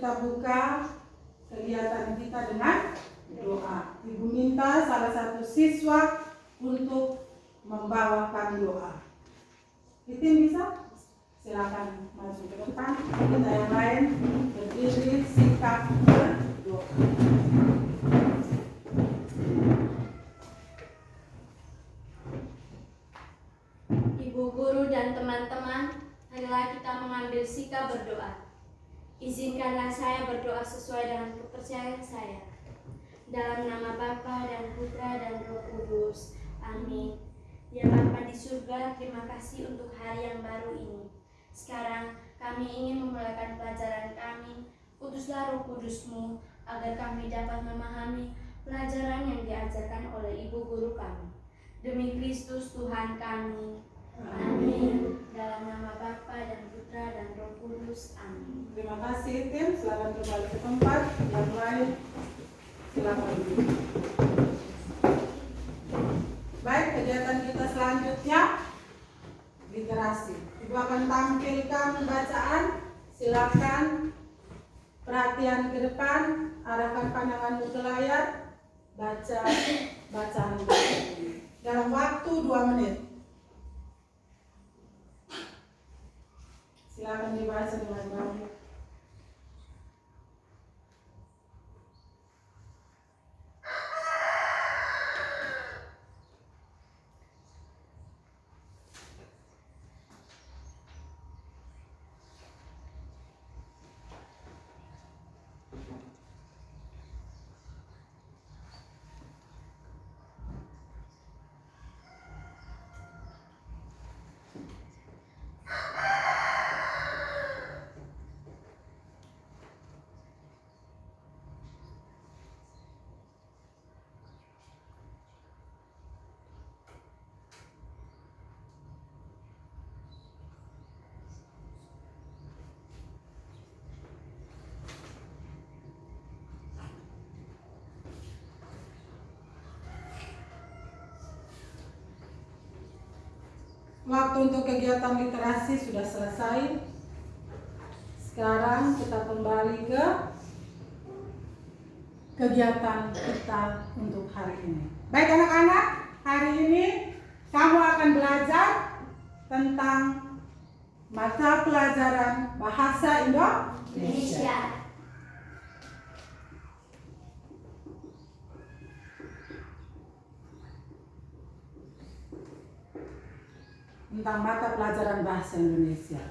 kita buka kegiatan kita dengan doa. Ibu minta salah satu siswa untuk membawakan doa. Titin bisa? Silakan maju ke depan. Kita yang lain berdiri sikap berdoa. Ibu guru dan teman-teman, marilah kita mengambil sikap berdoa. Izinkanlah saya berdoa sesuai dengan kepercayaan saya. Dalam nama Bapa dan Putra dan Roh Kudus. Amin. Ya Bapa di surga, terima kasih untuk hari yang baru ini. Sekarang kami ingin memulaikan pelajaran kami. Utuslah Roh Kudus-Mu agar kami dapat memahami pelajaran yang diajarkan oleh Ibu Guru kami. Demi Kristus Tuhan kami. Amin. Dalam nama Bapa dan Putra dan Roh Kudus. Amin. Terima kasih Tim, silakan kembali ke tempat. Yang lain silakan duduk. Baik, kegiatan kita selanjutnya literasi. Ibu akan tampilkan bacaan. Silakan perhatian ke depan, arahkan pandanganmu ke layar, baca bacaan ini dalam waktu 2 menit. Silakan dibaca dengan baik. Waktu untuk kegiatan literasi sudah selesai. Sekarang kita kembali ke kegiatan kita untuk hari ini. Baik anak-anak, hari ini kamu akan belajar tentang mata pelajaran Bahasa Indonesia. Tentang mata pelajaran Bahasa Indonesia.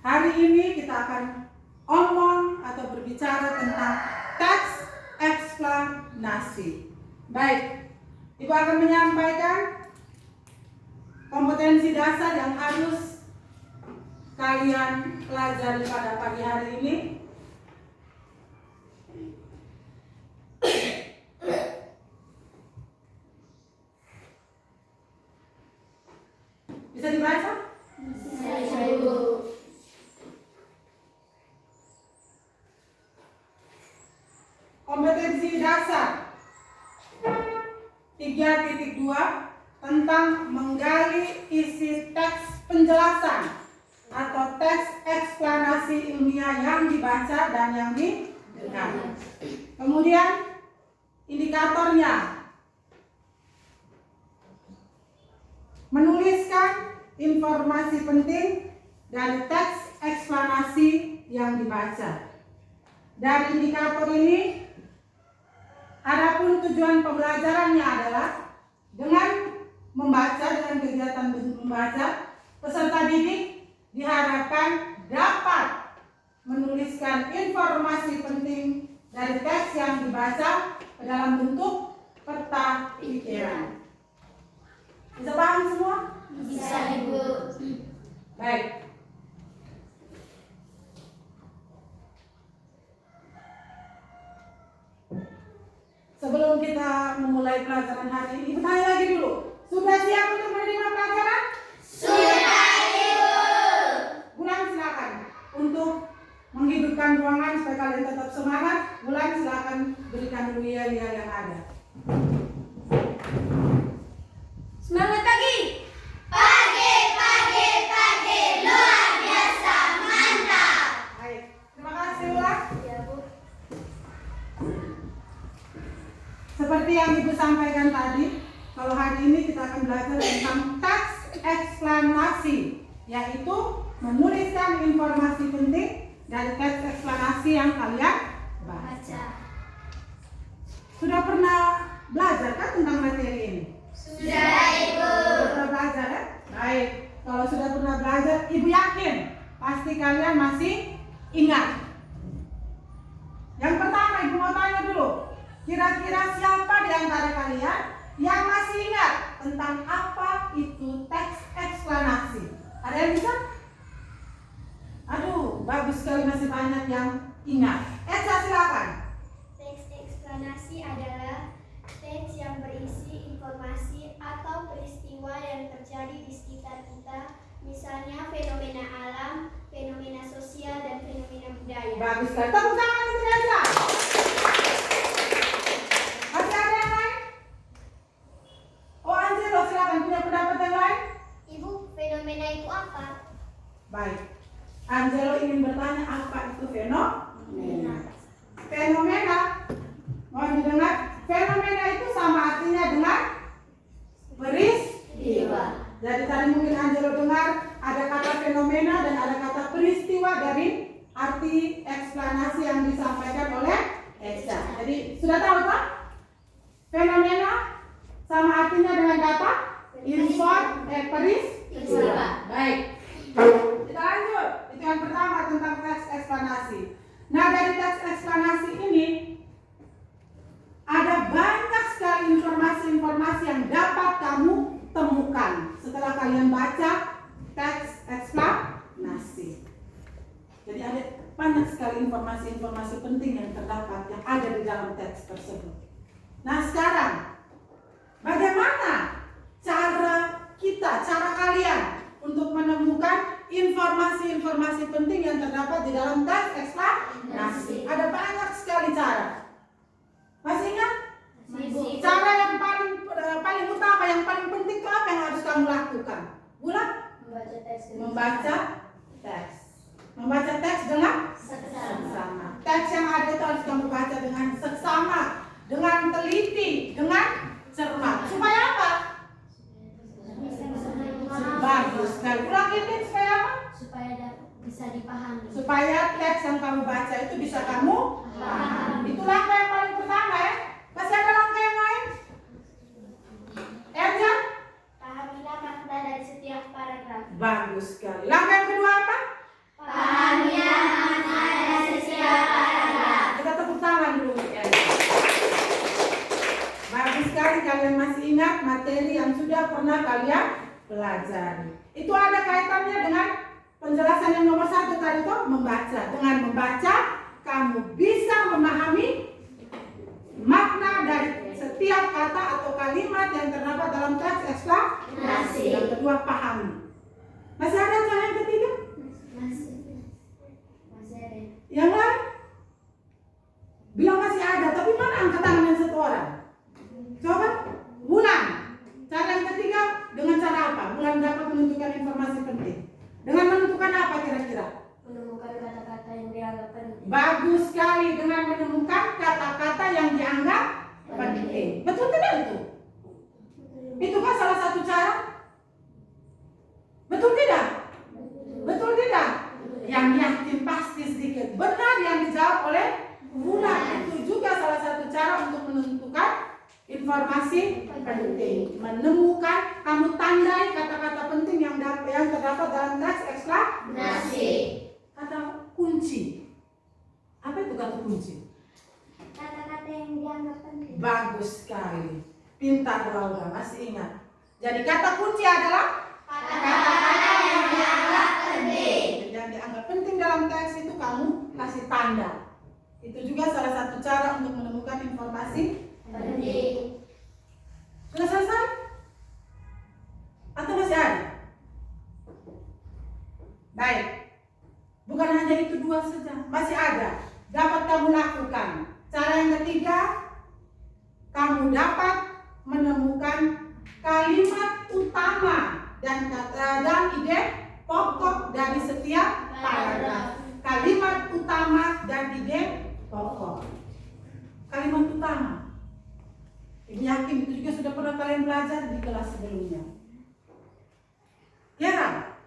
Hari ini kita akan omong atau berbicara tentang teks eksplanasi. Baik, Ibu akan menyampaikan kompetensi dasar yang harus kalian pelajari pada pagi hari ini. Bisa dibaca? Bisa, Ibu. Kompetensi dasar 3.2 tentang menggali isi teks penjelasan atau teks eksplanasi ilmiah yang dibaca dan yang didengar. Kemudian indikatornya, menuliskan informasi penting dari teks eksplanasi yang dibaca. Dari indikator ini, adapun tujuan pembelajarannya adalah dengan membaca, dengan kegiatan membaca, peserta didik diharapkan dapat menuliskan informasi penting dari teks yang dibaca ke dalam bentuk peta pikiran. Bisa paham semua? Bisa, Ibu. Baik. Sebelum kita memulai pelajaran hari ini, Ibu tanya lagi dulu. Sudah siap untuk menerima pelajaran? Sudah, Ibu. Bulan silakan. Untuk menghidupkan ruangan supaya kalian tetap semangat, Bulan silakan berikan dulu yel-yel yang ada. Semangat pagi. Pagi, pagi, pagi, luar biasa, mantap. Baik. Terima kasih, Bulan. sampaikan tadi, kalau hari ini kita akan belajar tentang teks eksplanasi, yaitu menuliskan informasi penting dari teks eksplanasi yang kalian baca. Sudah pernah belajar kan tentang materi ini? Sudah, Ibu. Sudah pernah belajar ya? Baik, kalau sudah pernah belajar, Ibu yakin pasti kalian masih ingat. Yang pertama, Ibu mau tanya dulu, kira-kira siapa di antara kalian yang masih ingat tentang apa itu teks eksplanasi? Ada yang bisa? Aduh, bagus sekali, masih banyak yang ingat. Eca, silakan. Teks eksplanasi adalah teks yang berisi informasi atau peristiwa yang terjadi di sekitar kita, misalnya fenomena alam, fenomena sosial, dan fenomena budaya. Bagus sekali. Tepuk tangan untuk Eca. Masih ada yang lain? Oh, Angelo, silakan, punya pendapat yang lain? Ibu, fenomena itu apa? Baik. Angelo ingin bertanya apa itu fenomena. Fenomena, mohon didengar. Fenomena itu sama artinya dengan peristiwa. Jadi tadi mungkin Angelo dengar ada kata fenomena dan ada kata peristiwa dari arti eksplanasi yang disampaikan oleh Eca. Jadi sudah tahu kan? Fenomena sama artinya dengan kata peristiwa. Baik. Kita lanjut. Itu yang pertama tentang teks eksplanasi. Nah, dari teks eksplanasi ini ada banyak sekali informasi-informasi yang dapat kamu temukan setelah kalian baca teks eksplanasi. Jadi ada banyak sekali informasi-informasi penting yang terdapat yang ada di dalam teks tersebut. Nah, sekarang bagaimana cara kalian untuk menemukan informasi-informasi penting yang terdapat di dalam teks eksplanasi? Ada banyak sekali cara. Masih ingat? Cara yang paling utama, yang paling penting itu apa yang harus kamu lakukan? Bulan? Membaca teks. Membaca teks dengan seksama. Teks yang ada itu harus kamu baca dengan seksama, dengan teliti, dengan cermat. Supaya apa? Bagus sekali. Ulang ini supaya apa? Supaya bisa dipahami. Supaya teks yang kamu baca itu bisa kamu paham. Itu langkah yang paling pertama ya. Masih ada langkah yang lain? Erja? Pahamilah makna dari setiap paragraf. Bagus sekali. Langkah yang kedua apa? Pahamilah makna dari setiap paragraf. Kita tepuk tangan dulu untuk Erja. Bagus sekali, kalian masih ingat materi yang sudah pernah kalian pelajari. Itu ada kaitannya dengan penjelasan yang nomor 1 tadi itu, membaca. Dengan membaca, kamu bisa memahami makna dari setiap kata atau kalimat yang terdapat dalam teks eksplanasi. Yang kedua, pahami. Masih ada cara yang ketiga? Masih ada. Yang lain? Bilang masih ada, tapi mana angkat tangan yang satu orang? Coba, Bulan. Cara yang ketiga dengan cara apa? Bulan dapat menentukan informasi penting. Dengan menentukan apa kira-kira? Menemukan kata-kata yang dianggap penting. Bagus sekali, dengan menemukan kata-kata yang dianggap penting. Betul tidak itu? Itu kan salah satu cara? Betul tidak? Betul tidak? Yang yakin pasti sedikit. Benar yang dijawab oleh Bulan. Itu juga salah satu cara untuk menentukan informasi penting. Menemukan, kamu tandai kata-kata penting yang terdapat dalam teks eksplanasi. Kata kunci. Apa itu kata kunci? Kata-kata yang dianggap penting. Bagus sekali. Pintar Laura, masih ingat. Jadi kata kunci adalah Kata-kata yang dianggap penting. yang dianggap penting dalam teks itu kamu kasih tanda. Itu juga salah satu cara untuk menemukan informasi Penting. Sudah selesai? Atau masih ada? Baik. Bukan hanya itu dua saja, masih ada. Dapat kamu lakukan. Cara yang ketiga, kamu dapat menemukan kalimat utama dan ide pokok dari setiap paragraf. Kalimat utama dan ide pokok. Kalimat utama. Ibu yakin itu juga sudah pernah kalian belajar di kelas sebelumnya. Kira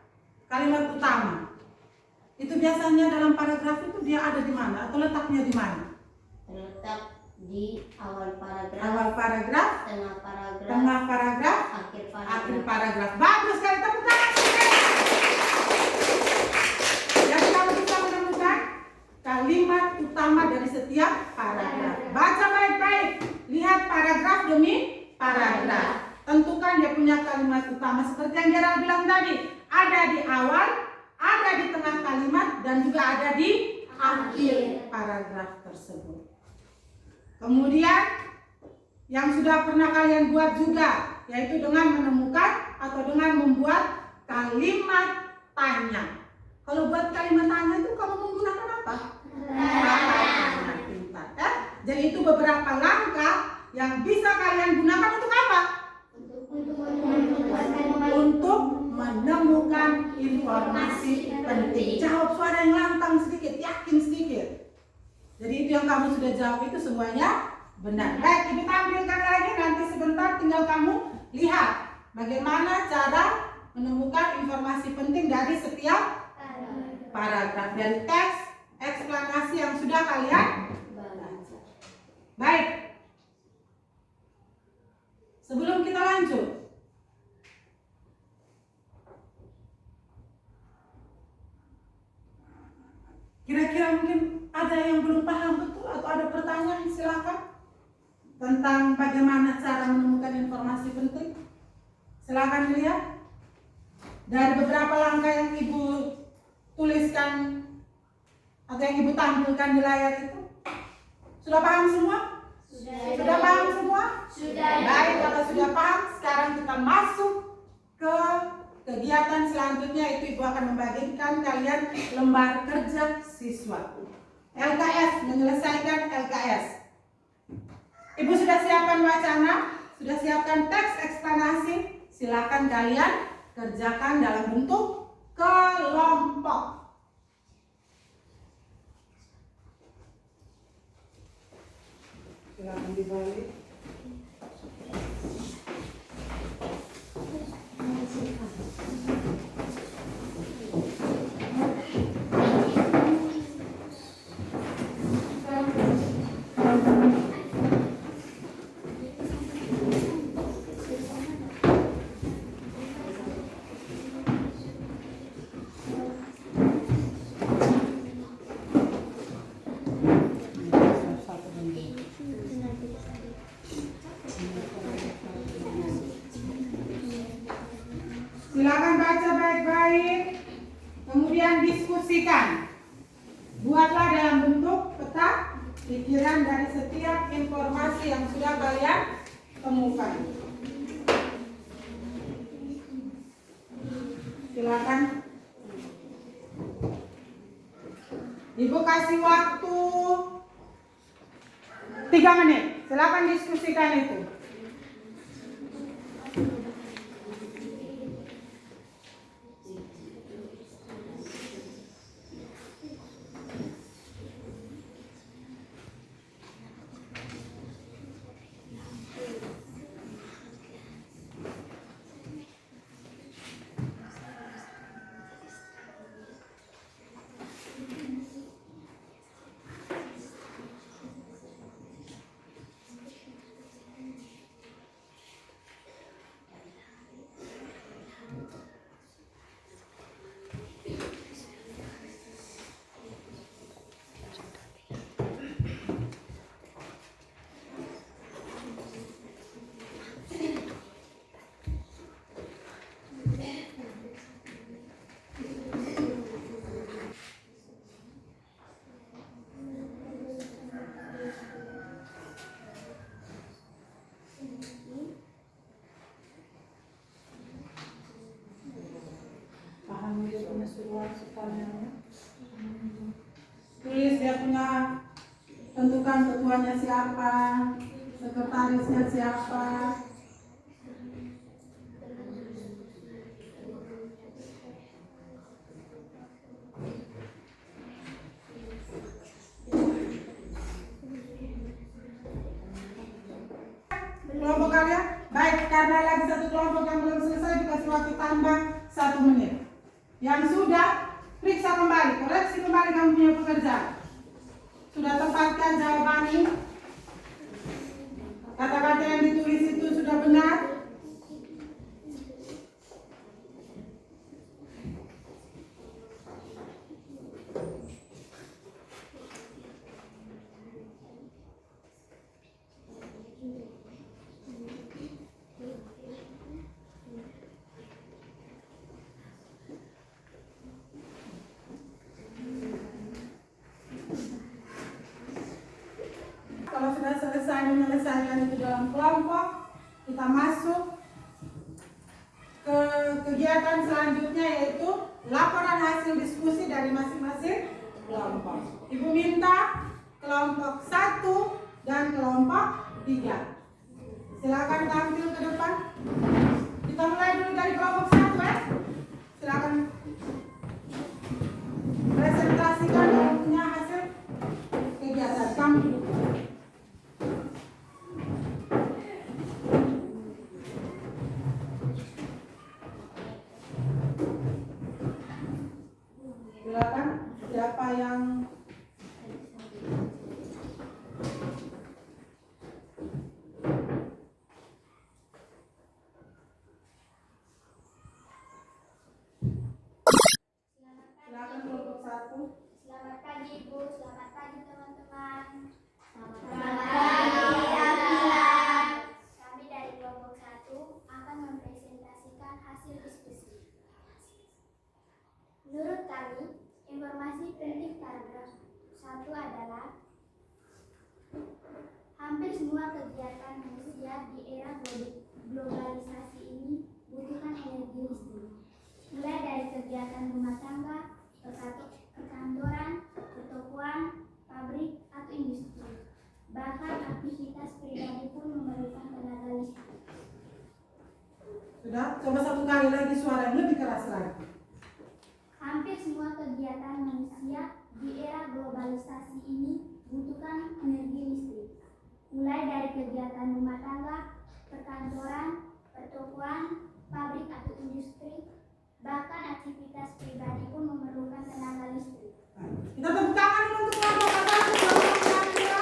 kalimat utama itu biasanya dalam paragraf itu dia ada di mana atau letaknya di mana? Terletak di awal paragraf, tengah paragraf, akhir paragraf. Bagus sekali, tepuk tangan. Jadi kamu bisa menemukan kalimat utama dari setiap paragraf. Baca baik-baik, lihat paragraf demi paragraf. Tentukan dia punya kalimat utama seperti yang Gerald bilang tadi. Ada di awal, ada di tengah kalimat, dan juga ada di akhir paragraf tersebut. Kemudian yang sudah pernah kalian buat juga, yaitu dengan menemukan atau dengan membuat kalimat tanya. Kalau buat kalimat tanya itu kamu menggunakan apa? Kata pintar. Jadi itu beberapa langkah yang bisa kalian gunakan untuk apa? Untuk menemukan informasi penting. Jawab suara yang lantang sedikit, yakin sedikit. Jadi itu yang kamu sudah jawab itu semuanya benar. Baik, Ibu tampilkan lagi, nanti sebentar tinggal kamu lihat bagaimana cara menemukan informasi penting dari setiap paragraf, dari teks eksplanasi yang sudah kalian baca. Baik, sebelum kita lanjut, kira-kira mungkin ada yang belum paham betul atau ada pertanyaan, silakan, tentang bagaimana cara menemukan informasi penting. Silakan lihat dari beberapa langkah yang Ibu tuliskan atau yang Ibu tampilkan di layar itu. Sudah paham semua? Sudah paham semua? Sudah. Baik, kalau sudah paham, sekarang kita masuk ke kegiatan selanjutnya, itu Ibu akan membagikan kalian lembar kerja siswa. LKS, menyelesaikan LKS. Ibu sudah siapkan wacana, sudah siapkan teks eksplanasi. Silakan kalian kerjakan dalam bentuk kelompok. Silakan dibalik. Silakan baca baik-baik, kemudian diskusikan. Buatlah dalam bentuk peta pikiran dari setiap informasi yang sudah kalian temukan. Silakan. Ibu kasih waktu 3 menit. Silakan diskusikan itu. Paham dia punya suaranya. Tulis dia punya, tentukan ketuanya siapa, sekretarisnya siapa. bagi satu kelompok yang belum selesai dikasih waktu tambah 1 menit. Yang sudah, periksa kembali, koreksi kembali kamu punya pekerjaan. Sudah tepatkah jawabannya? Kata-kata yang ditulis itu sudah benar? Kalau sudah selesai menyelesaikan itu dalam kelompok, kita masuk ke kegiatan selanjutnya, yaitu laporan hasil diskusi dari masing-masing kelompok. Ibu minta kelompok 1 dan kelompok 3. Silakan tampil ke depan. Kita mulai dulu dari kelompok 1 ya. Silakan presentasikan yang punya hasil kegiatan kamu. Silakan, siapa yang silakan kelompok 1. Selamat pagi Ibu, selamat pagi teman-teman. Selamat pagi. Kami dari kelompok 1 akan mempresentasikan hasil diskusi. Menurut kami, informasi penting paragraf 1 adalah hampir semua kegiatan manusia di era globalisasi ini butuhkan energi listrik. Mulai dari kegiatan rumah tangga, perkantoran, pertokoan, pabrik, atau industri. Bahkan aktivitas pribadi pun memerlukan tenaga listrik. Sudah? Coba satu kali lagi suara yang lebih keras lagi. Hampir semua kegiatan manusia di era globalisasi ini butuhkan energi listrik. Mulai dari kegiatan rumah tangga, perkantoran, pertokoan, pabrik atau industri, bahkan aktivitas pribadi pun memerlukan tenaga listrik. Kita tepuk tangan dulu untuk kelompok Afila.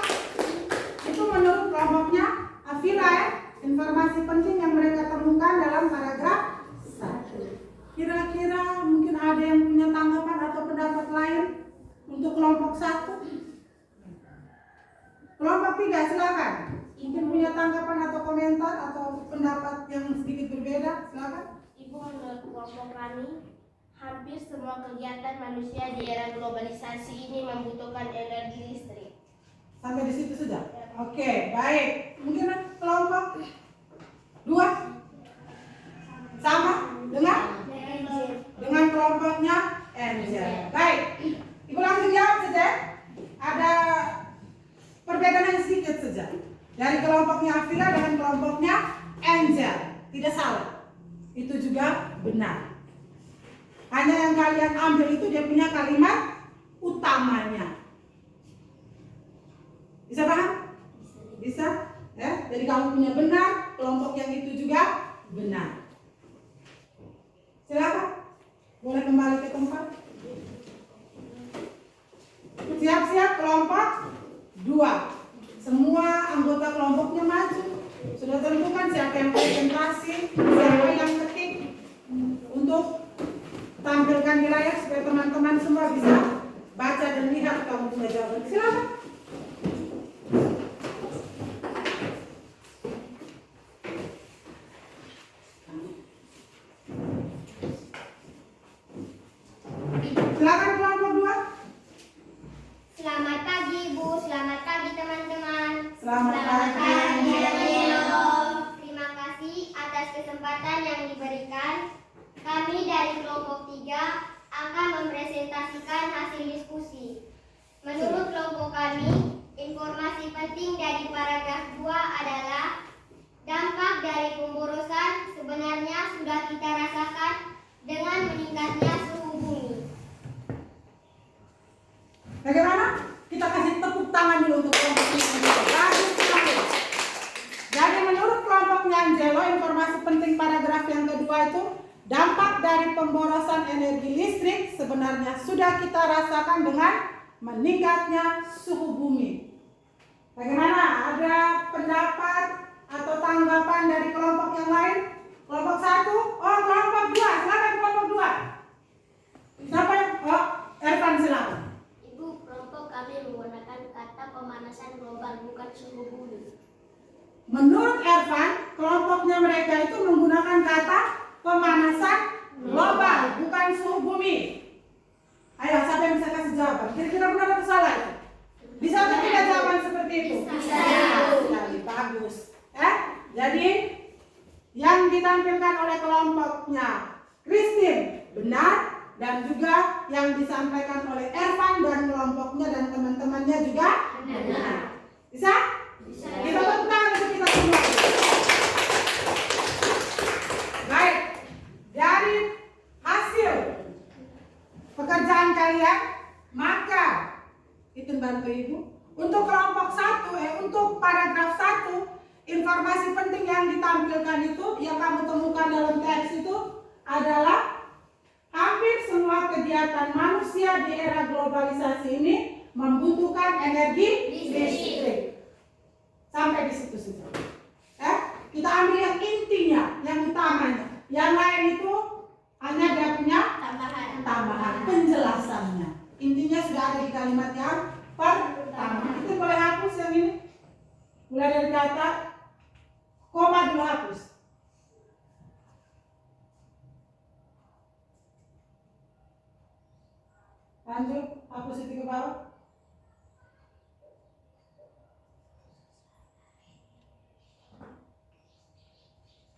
Itu menurut kelompoknya Afila ya. Informasi penting yang mereka temukan dalam paragraf 1. Kira-kira mungkin ada yang punya tanggapan atau pendapat lain untuk kelompok 1? Kelompok 3 silakan. Mungkin punya tanggapan atau komentar atau pendapat yang sedikit berbeda, silakan. Ibu, menurut kelompok kami, hampir semua kegiatan manusia di era globalisasi ini membutuhkan energi listrik. Sampai di situ saja. Oke, baik. Mungkin kelompok 2 sama dengan kelompoknya Angel. Baik. Ibu langsung jawab saja. Ada perbedaan yang sedikit saja dari kelompoknya Afila dengan kelompoknya Angel. Tidak salah. Itu juga benar. Hanya yang kalian ambil itu dia punya kalimat utamanya. Bisa paham? Bisa? Ya? Jadi kamu punya benar, kelompok yang itu juga benar. Silakan. Boleh kembali ke tempat. Siap-siap kelompok 2. Semua anggota kelompoknya maju. Sudah tentukan siapa yang presentasi, siapa yang ketik untuk tampilkan di layar supaya teman-teman semua bisa baca dan lihat kamu punya jawaban. Silakan. Silakan kelompok 2. Selamat pagi Ibu, selamat pagi teman-teman. Selamat pagi. Terima kasih atas kesempatan yang diberikan. Kami dari kelompok 3 akan mempresentasikan hasil diskusi. Menurut kelompok kami, informasi penting dari paragraf 2 adalah dampak dari pemborosan sebenarnya sudah kita rasakan dengan meningkatnya suhu bumi. Bagaimana? Kita kasih tepuk tangan dulu untuk kelompok ini. Jadi menurut kelompoknya Angelo, informasi penting paragraf yang kedua itu, dampak dari pemborosan energi listrik sebenarnya sudah kita rasakan dengan meningkatnya suhu bumi. Bagaimana? Ada pendapat atau tanggapan dari kelompok yang lain? Kelompok 1? Oh, kelompok 2. Silakan kelompok 2. Siapa? Oh, Ervan silakan. Ibu, kelompok kami menggunakan kata pemanasan global, bukan suhu bumi. Menurut Ervan, kelompoknya mereka itu menggunakan kata pemanasan global, bukan suhu bumi. Ayo, siapa yang bisa kasih jawaban? Kira-kira benar atau salah? Bisa atau tidak jawaban seperti itu? Bisa. Sekali, bagus. Jadi yang ditampilkan oleh kelompoknya Christine benar, dan juga yang disampaikan oleh Ervan dan kelompoknya dan teman-temannya juga benar. Bisa? Bisa. Kita tepuk tangan untuk kita semua. Baik, dari hasil pekerjaan kalian, maka itu bantu ibu. Untuk kelompok 1, untuk paragraf 1, informasi penting yang ditampilkan itu, yang kamu temukan dalam teks itu adalah hampir semua kegiatan manusia di era globalisasi ini membutuhkan energi listrik. Sampai di situ-situ. Kita ambil yang intinya, yang utamanya. Yang lain itu hanya dia punya tambahan penjelasannya. Intinya sudah ada di kalimat yang pertama. Itu boleh hapus yang ini. Mulai dari kata koma dulu hapus. Lanjut, hapus itu ke bawah.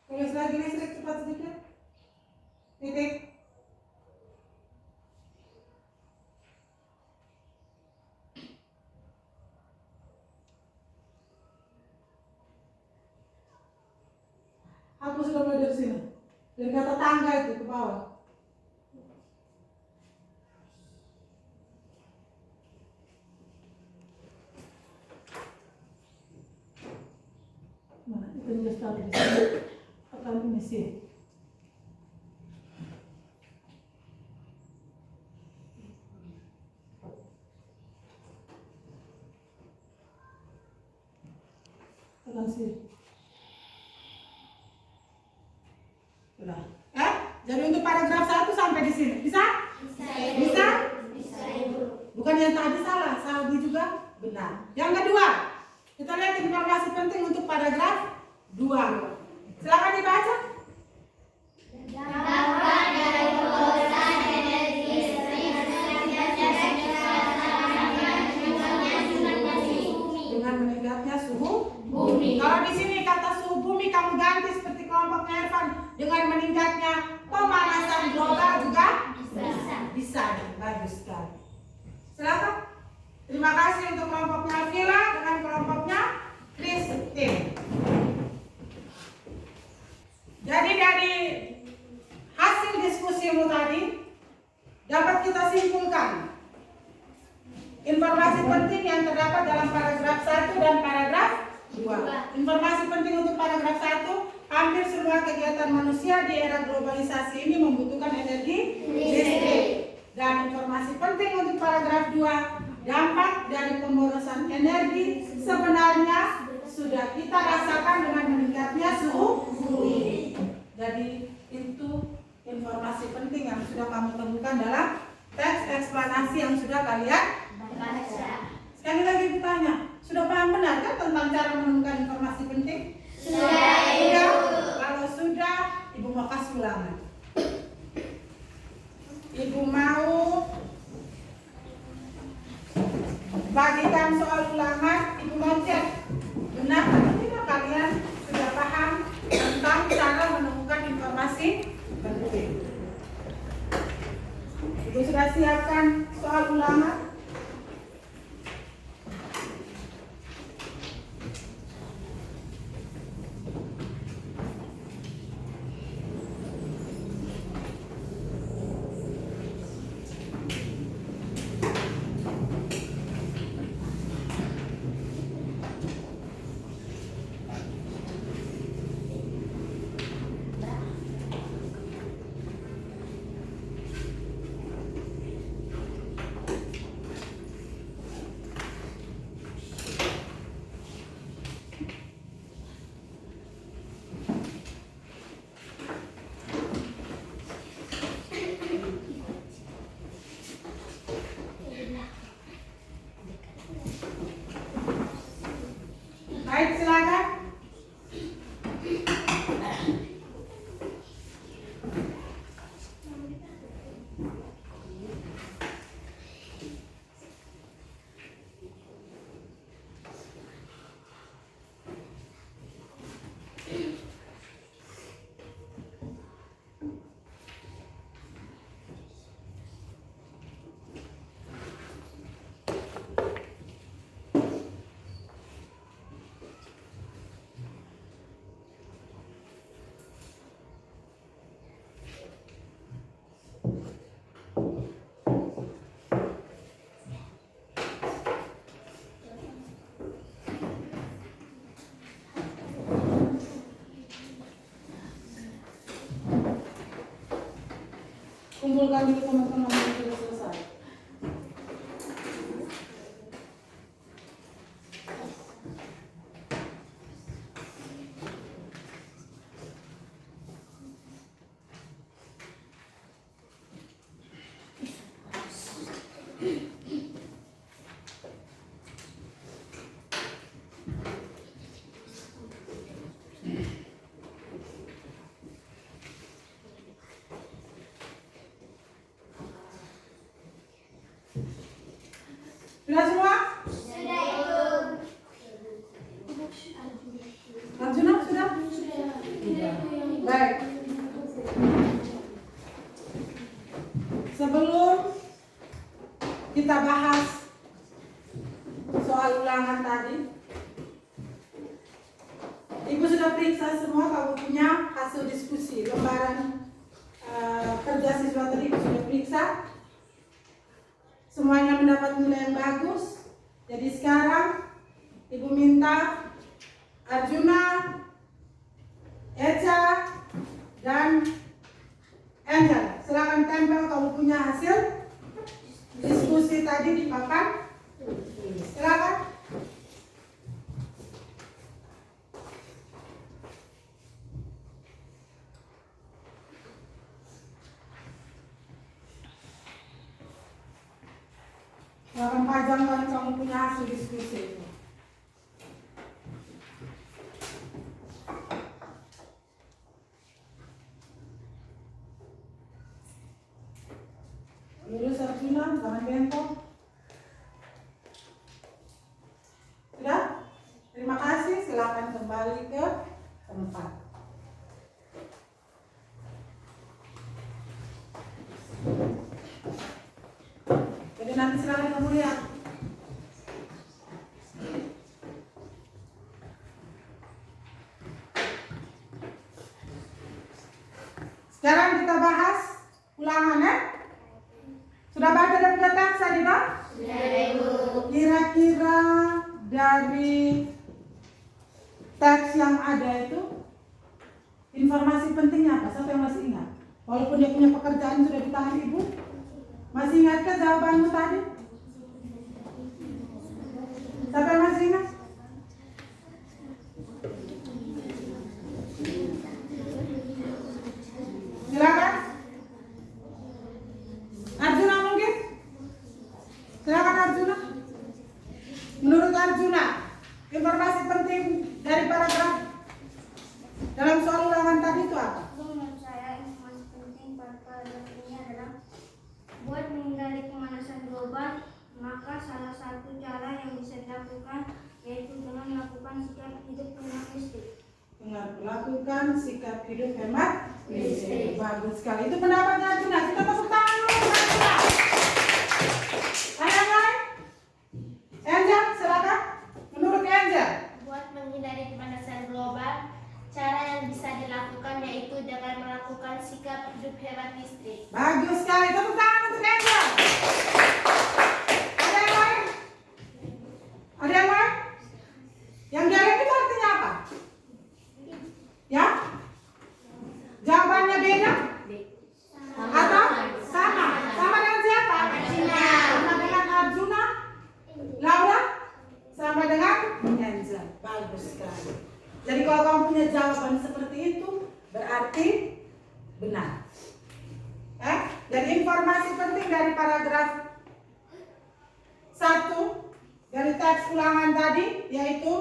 Tulis lagi listrik cepat sedikit. Titik. Aku sudah mulai dari sini. Dari kata tangga itu ke bawah. Mana itu dia taruh di sini. Akan ini sih. Akan sih. Sudah. Jadi untuk paragraf 1 sampai di sini. Bisa? Bisa? Bisa, Ibu. Bukan yang tadi salah, Saldi juga benar. Yang kedua, kita lihat informasi penting untuk paragraf 2. Silakan dibaca. Dampak dari pemborosan energi listrik Dengan meningkatnya suhu bumi. Kalau di sini kata suhu bumi kamu ganti seperti kelompok Ervan dengan meningkatnya pemanasan global juga bisa. Bagus sekali. Silakan. Terima kasih untuk kelompoknya Vila dengan kelompoknya Christine. Jadi dari hasil diskusimu tadi dapat kita simpulkan informasi penting yang terdapat dalam paragraf 1 dan paragraf 2. Informasi penting untuk paragraf 1, hampir semua kegiatan manusia di era globalisasi ini membutuhkan energi listrik. Dan informasi penting untuk paragraf 2, dampak dari pemborosan energi sebenarnya sudah kita rasakan dengan meningkatnya suhu bumi. Jadi itu informasi penting yang sudah kamu temukan dalam teks eksplanasi yang sudah kalian baca. Sekali lagi bertanya, sudah paham benar kan tentang cara menemukan informasi penting? Sudah. Kalau sudah, Ibu mau kasih ulangan. Ibu mau bagikan soal ulangan, Ibu mau cek benar atau tidak kalian sudah paham tentang cara menemukan informasi penting. Ibu sudah siapkan soal ulangan? Kumpulkan dulu teman-teman yang sudah selesai. Sudah semua? Sudah itu. Arjuna sudah? Baik. Sebelum kita bahas soal ulangan tadi, Ibu sudah periksa semua, kamu punya hasil diskusi lembaran kerja siswa tadi Ibu sudah periksa. Semuanya mendapat nilai yang bagus. Jadi sekarang Ibu minta Arjuna, Eca, dan Angel, silakan tempel kamu punya hasil diskusi tadi di papan. Silakan. Silakan pajangkan kamu punya hasil diskusi itu. Lurus Arjuna, jangan bengkok. Sudah? Terima kasih, silakan kembali ke tempat. Jadi nanti silakan kamu lihat. Sekarang kita bahas ulangan ya. Sudah baca dan punya teks tadi Pak? Sudah, Ibu. Kira-kira dari teks yang ada itu informasi pentingnya apa? Siapa yang masih ingat? Walaupun dia punya pekerjaan sudah di tangan Ibu, masih ingatkah jawabanmu tadi? Siapa yang masih ingat? Silakan. Arjuna mungkin? Silakan Arjuna. Menurut Arjuna, informasi penting dari paragraf dalam soal ulangan tadi itu apa? Menurut saya informasi penting pada paragraf ini adalah buat menghindari pemanasan global, maka salah satu cara yang bisa dilakukan yaitu dengan melakukan sikap hidup hemat listrik. Dengan melakukan sikap hidup hemat listrik. Bagus sekali. Itu pendapatnya Arjuna. Kita tepuk tangan dulu untuk Arjuna. Ada yang lain? Angel, silakan. Menurut Angel. Buat menghindari pemanasan global, cara yang bisa dilakukan yaitu dengan melakukan sikap hidup hemat listrik. Bagus sekali. Tepuk tangan untuk Angel. Ada yang lain? Ada yang lain? Yang dia lihat itu artinya apa? Ya? Jawabannya beda? Atau sama? Sama dengan siapa? Sama dengan Arjuna? Laura? Sama dengan Angel. Bagus sekali. Jadi kalau kamu punya jawaban seperti itu, berarti benar. Jadi informasi penting dari paragraf 1 dari teks ulangan tadi, yaitu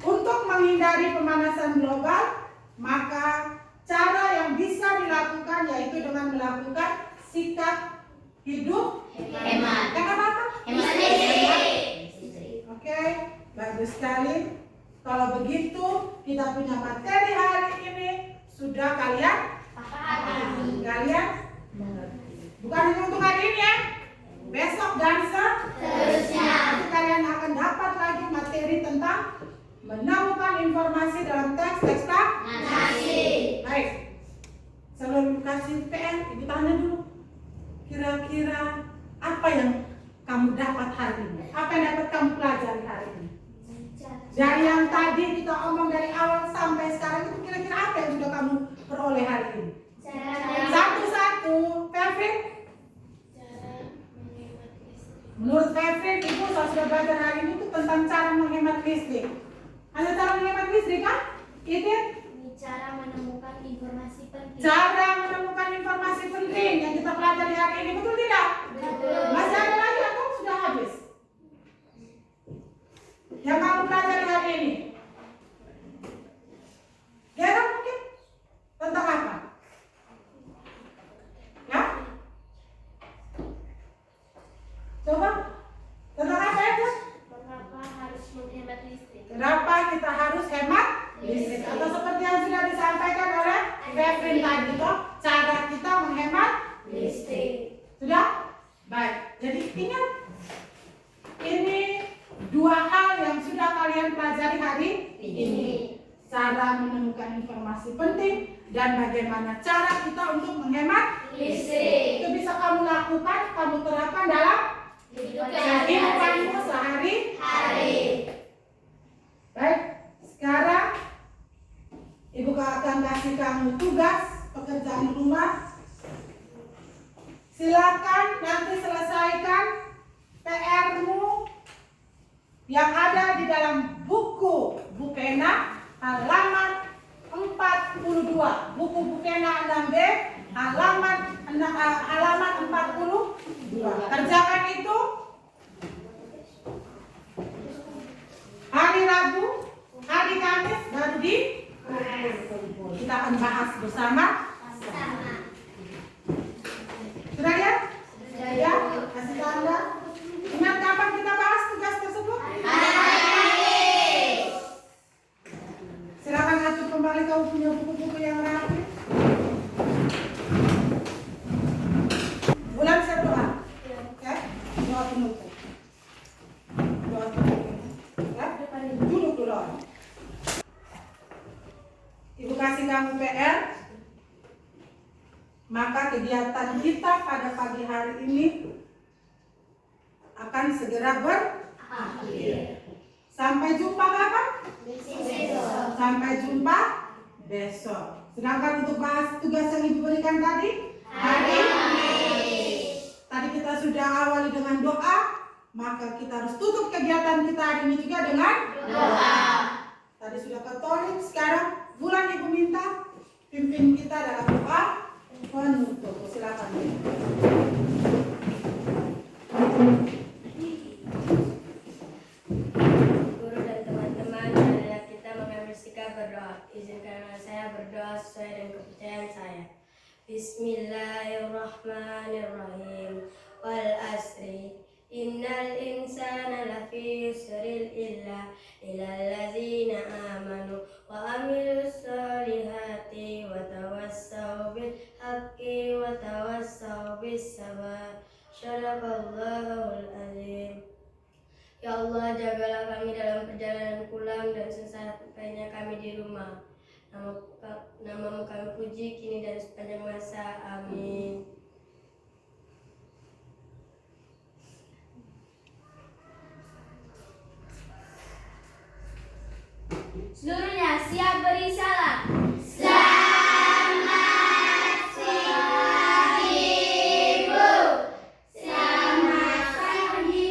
untuk menghindari pemanasan global, maka cara yang bisa dilakukan yaitu dengan melakukan sikap hidup Hemat. Hemat apa? Hemat listrik. Oke, bagus sekali. Kalau begitu, kita punya materi hari ini sudah kalian Paham. kalian mengerti. Bukan hanya untuk hari ini ya. Besok dan seterusnya kalian akan dapat lagi materi tentang menemukan informasi dalam teks Nasi. Baik. Sebelum kasih PR, Ibu tanya dulu. Kira-kira apa yang kamu dapat hari ini? Apa yang dapat kamu pelajari hari ini? Dari yang tadi kita omong dari awal sampai sekarang itu kira-kira apa yang sudah kamu peroleh hari ini? Satu-satu. Fevrin? Cara menghemat listrik. Menurut Fevrin, Ibu sudah belajar hari ini tuh tentang cara menghemat listrik. Ada cara menghemat listrik kan? Itu Cara menemukan informasi penting. cara menemukan informasi penting yang kita pelajari hari ini, betul tidak? Betul. Masih ada lagi atau sudah habis? Yang kamu pelajari hari ini? Ya kan mungkin? Tentang apa? Ya? Coba? Tentang apa itu? Mengapa harus menghemat listrik? Kenapa kita harus hemat listrik? Atau seperti yang sudah disampaikan oleh Fevrin tadi, toh, cara kita menghemat Listrik. sudah? Baik, jadi ingat, ini dua hal yang sudah kalian pelajari hari ini. Cara menemukan informasi penting dan bagaimana cara kita untuk menghemat Listrik. itu bisa kamu lakukan, kamu terapkan dalam kehidupanmu sehari-hari. Baik, sekarang Ibu akan kasih kamu tugas pekerjaan rumah. Silakan nanti selesaikan PR-mu yang ada di dalam buku Bukena halaman 42. Buku Bukena 6B halaman 42. Kerjakan itu hari Rabu, hari Kamis baru di kita akan bahas bersama. Sudah ya? Ya, kasih tanda. Ingat kapan kita bahas tugas tersebut? Silakan atur kembali, kamu punya buku-buku yang rapi. Bulan siap doa. Oke? Doa penutup. Doa penutup. Ya? Duduk dulu. Ibu kasih kamu PR. Maka kegiatan kita pada pagi hari ini akan segera berakhir. Sampai jumpa kapan? Sampai jumpa besok. Sedangkan untuk bahas tugas yang Ibu berikan tadi, tadi kita sudah awali dengan doa, maka kita harus tutup kegiatan kita hari ini juga dengan doa. Tadi sudah Katolik, sekarang bulan Ibu minta pimpin kita dalam doa penutup. Silakan. Guru dan teman-teman, marilah kita mengambil sikap berdoa. Izinkanlah saya berdoa sesuai dengan kepercayaan saya. Bismillahirrahmanirrahim. Wal asri innal insana lafi yusrin illa illallazina amanu wa amilus solihati wa tawassau bil haqqi wa tawassau bis sabar. Shadaqallahul azim. Ya Allah, jagalah kami dalam perjalanan pulang dan sesampainya kami di rumah. Namamu kami puji kini dan sepanjang masa. Amin. Seluruhnya